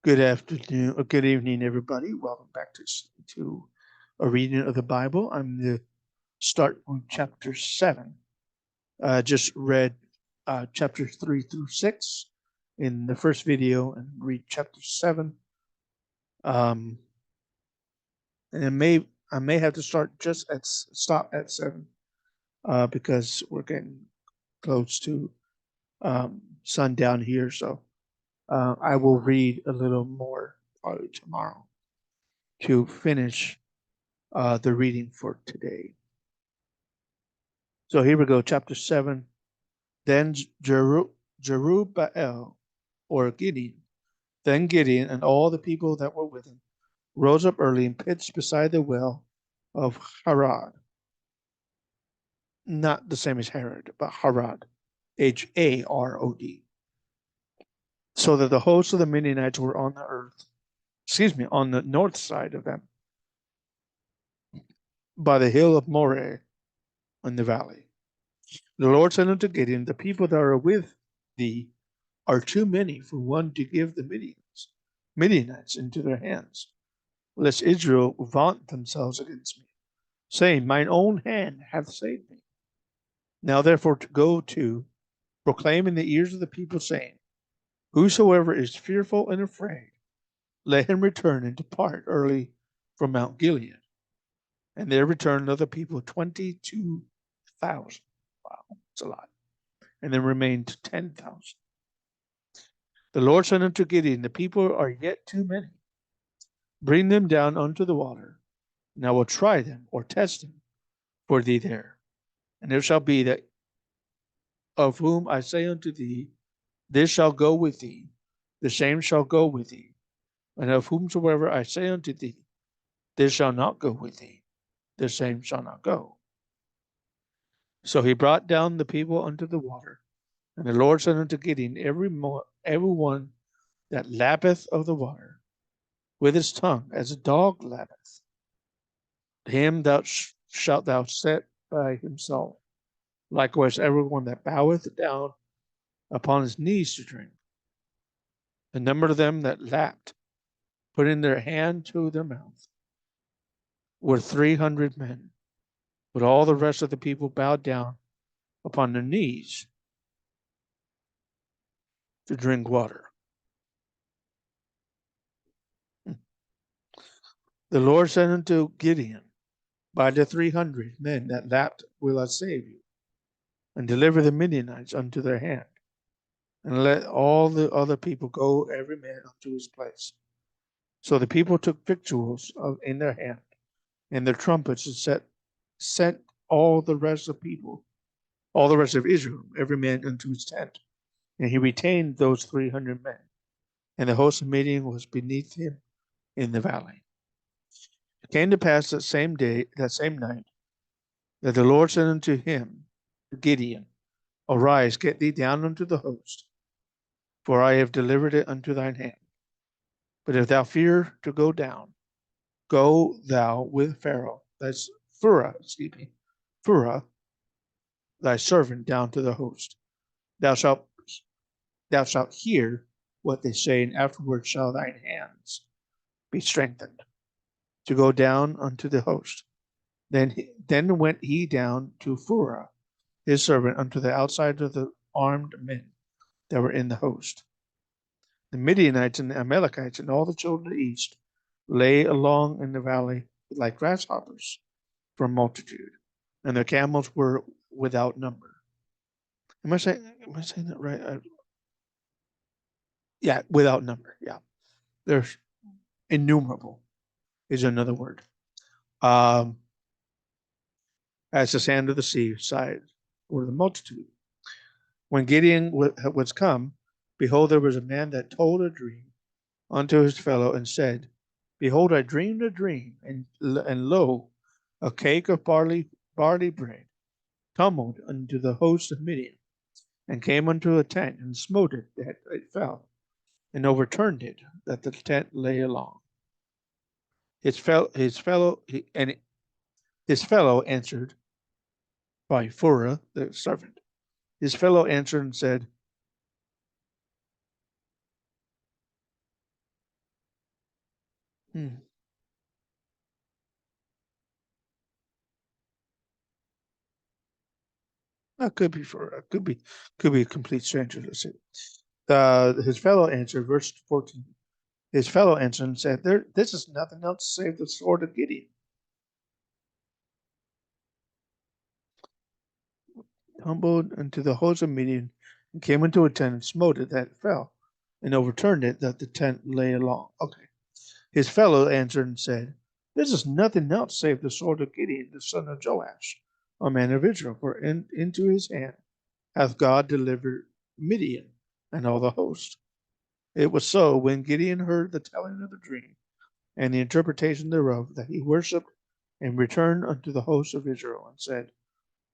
Good afternoon or good evening, everybody. Welcome back to a reading of the Bible. I'm the start on chapter 7. Just read chapters 3 through 6 in the first video and read chapter 7. Um, and I may have to stop at 7 because we're getting close to sundown here. So I will read a little more probably tomorrow to finish the reading for today. So here we go, chapter 7. Then Jerubbaal, or Gideon, and all the people that were with him rose up early and pitched beside the well of Harod. Not the same as Herod, but Harod, Harod. So that the hosts of the Midianites were on on the north side of them, by the hill of Moreh in the valley. The Lord said unto Gideon, the people that are with thee are too many for one to give the Midianites into their hands, lest Israel vaunt themselves against me, saying, mine own hand hath saved me. Now therefore to go to proclaim in the ears of the people, saying, whosoever is fearful and afraid, let him return and depart early from Mount Gilead. And there returned of the people 22,000. Wow, that's a lot. And there remained 10,000. The Lord said unto Gideon, the people are yet too many. Bring them down unto the water, and I will try them or test them for thee there. And it shall be that of whom I say unto thee, this shall go with thee, the same shall go with thee. And of whomsoever I say unto thee, this shall not go with thee, the same shall not go. So he brought down the people unto the water. And the Lord said unto Gideon, every one that lappeth of the water with his tongue, as a dog lappeth, him thou shalt thou set by himself. Likewise, everyone that boweth down upon his knees to drink. The number of them that lapped, putting their hand to their mouth, were 300 men. But all the rest of the people bowed down upon their knees to drink water. The Lord said unto Gideon, by the 300 men that lapped will I save you, and deliver the Midianites unto their hand. And let all the other people go, every man unto his place. So the people took victuals in their hand, and their trumpets, and sent all the rest of Israel, every man unto his tent. And he retained those 300 men, and the host of Midian was beneath him in the valley. It came to pass that same night, that the Lord said unto him, Gideon, arise, get thee down unto the host, for I have delivered it unto thine hand. But if thou fear to go down, go thou with Pharaoh, Phurah, thy servant, down to the host. Thou shalt hear what they say, and afterward shall thine hands be strengthened to go down unto the host. Then went he down to Phurah, his servant, unto the outside of the armed men that were in the host. The Midianites and the Amalekites and all the children of the east lay along in the valley like grasshoppers from multitude, and their camels were without number. Am I saying that right? Yeah, without number. Yeah, there's innumerable is another word. As the sand of the sea side, or the multitude. When Gideon was come, behold, there was a man that told a dream unto his fellow, and said, behold, I dreamed a dream, and lo, a cake of barley bread tumbled unto the host of Midian, and came unto a tent, and smote it that it fell, and overturned it that the tent lay along. His fellow answered by Phurah the servant. His fellow answered and said, That could be a complete stranger. Let's see. His fellow answered, verse 14. His fellow answered and said, "This is nothing else save the sword of Gideon. Humbled into the host of Midian, and came into a tent and smote it that it fell, and overturned it that the tent lay along." Okay. His fellow answered and said, "This is nothing else save the sword of Gideon, the son of Joash, a man of Israel, for into his hand hath God delivered Midian and all the host." It was so, when Gideon heard the telling of the dream and the interpretation thereof, that he worshipped and returned unto the host of Israel, and said,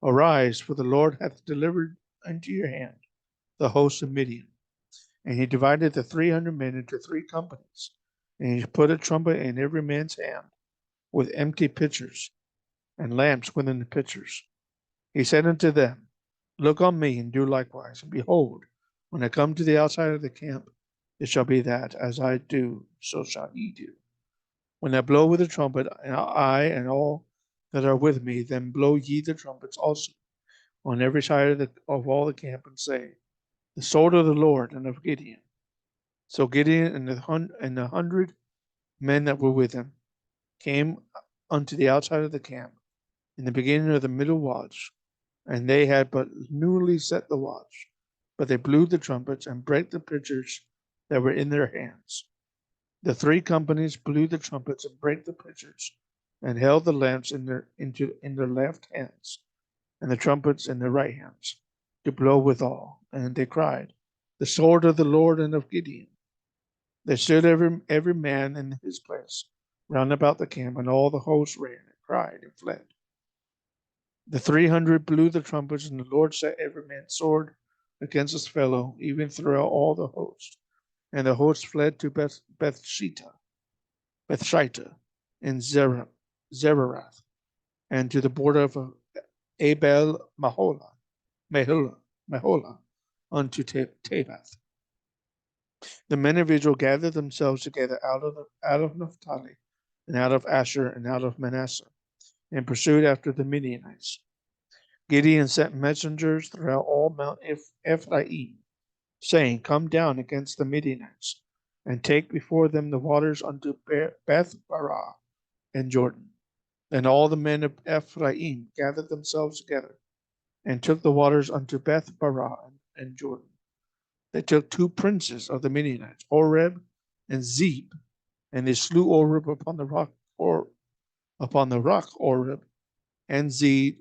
"Arise, for the Lord hath delivered into your hand the host of Midian." And he divided the 300 men into 3 companies, and he put a trumpet in every man's hand, with empty pitchers, and lamps within the pitchers. He said unto them, "Look on me, and do likewise. And behold, when I come to the outside of the camp, it shall be that, as I do, so shall ye do. When I blow with the trumpet, and I and all that are with me, then blow ye the trumpets also on every side of all the camp, and say, The sword of the Lord and of Gideon." So Gideon and the 100 men that were with him came unto the outside of the camp in the beginning of the middle watch, and they had but newly set the watch. But they blew the trumpets and brake the pitchers that were in their hands. The 3 companies blew the trumpets and brake the pitchers, and held the lamps in their left hands, and the trumpets in their right hands, to blow withal. And they cried, "The sword of the Lord and of Gideon." They stood every man in his place round about the camp, and all the host ran and cried and fled. The 300 blew the trumpets, and the Lord set every man's sword against his fellow, even throughout all the host. And the host fled to Bethshita, and Zererath, and to the border of Abel Meholah, unto Tabath. The men of Israel gathered themselves together out of Naphtali, and out of Asher, and out of Manasseh, and pursued after the Midianites. Gideon sent messengers throughout all Mount Ephraim, saying, "Come down against the Midianites, and take before them the waters unto Beth Barah and Jordan." And all the men of Ephraim gathered themselves together, and took the waters unto Beth Barah and Jordan. They took 2 princes of the Midianites, Oreb and Zeb, and they slew Oreb upon the rock Oreb, and Zeb,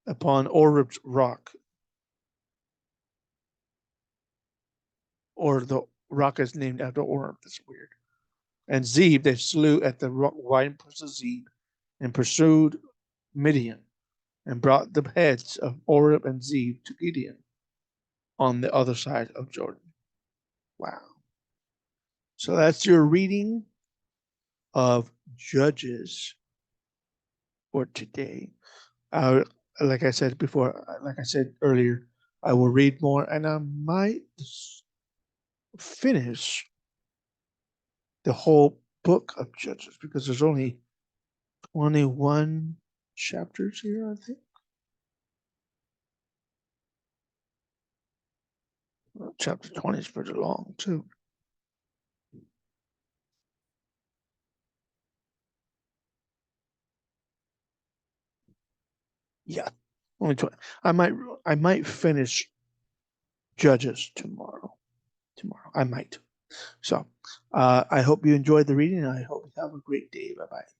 upon Oreb's rock, or the rock is named after Oreb. That's weird. And Zeb they slew at the winepress of Zeb, and pursued Midian, and brought the heads of Oreb and Zeb to Gideon on the other side of Jordan. Wow. So that's your reading of Judges for today. Like I said earlier, I will read more, and I might finish the whole book of Judges, because there's only 21 chapters here, I think. Well, chapter 20 is pretty long, too. Yeah, only 20. I might finish Judges tomorrow. I might. So I hope you enjoyed the reading, and I hope you have a great day. Bye-bye.